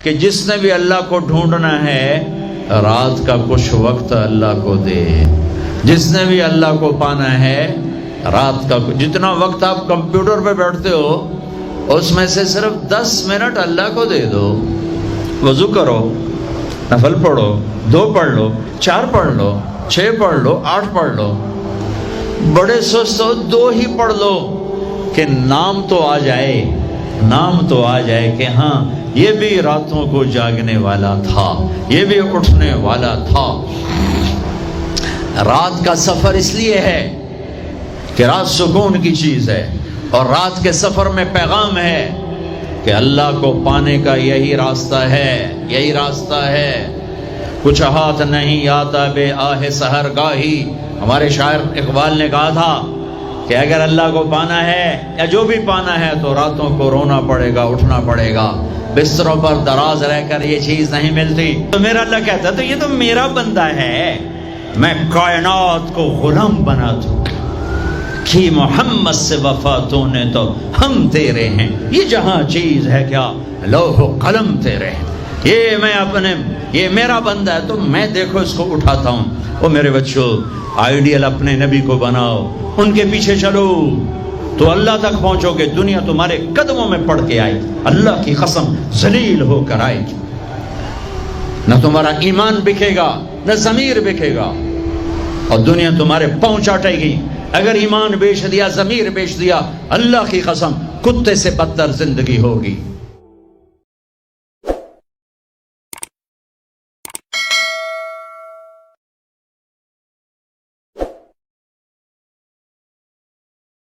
کہ جس نے بھی اللہ کو ڈھونڈنا ہے رات کا کچھ وقت اللہ کو دے. جس نے بھی اللہ کو پانا ہے رات کا جتنا وقت آپ کمپیوٹر پہ بیٹھتے ہو اس میں سے صرف 10 منٹ اللہ کو دے دو. وضو کرو، نفل پڑھو، 2 پڑھ لو، 4 پڑھ لو، 6 پڑھ لو، 8 پڑھ لو. بڑے سست ہو 2 ہی پڑھ لو کہ نام تو آ جائے، نام تو آ جائے کہ ہاں یہ بھی راتوں کو جاگنے والا تھا، یہ بھی اٹھنے والا تھا. رات کا سفر اس لیے ہے کہ رات سکون کی چیز ہے، اور رات کے سفر میں پیغام ہے کہ اللہ کو پانے کا یہی راستہ ہے، یہی راستہ ہے. کچھ ہاتھ نہیں آتا بے آہ سحر گاہی. ہمارے شاعر اقبال نے کہا تھا کہ اگر اللہ کو پانا ہے یا جو بھی پانا ہے تو راتوں کو رونا پڑے گا، اٹھنا پڑے گا. بستروں پر دراز رہ کر یہ چیز نہیں ملتی. تو میرا اللہ کہتا تو یہ تو میرا بندہ ہے، میں کائنات کو غلام بنا دوں کہ محمد سے وفا تو نے تو ہم تیرے ہیں. یہ جہاں چیز ہے کیا لوح و قلم تیرے ہیں. یہ میرا بندہ ہے تو میں دیکھو اس کو اٹھاتا ہوں. او میرے بچوں، آئیڈیل اپنے نبی کو بناؤ، ان کے پیچھے چلو تو اللہ تک پہنچو گے. دنیا تمہارے قدموں میں پڑ کے آئی، اللہ کی قسم ذلیل ہو کر آئے گی. نہ تمہارا ایمان بکے گا نہ ضمیر بکے گا، اور دنیا تمہارے پاؤں چاٹے گی. اگر ایمان بیچ دیا، ضمیر بیچ دیا، اللہ کی قسم کتے سے بدتر زندگی ہوگی.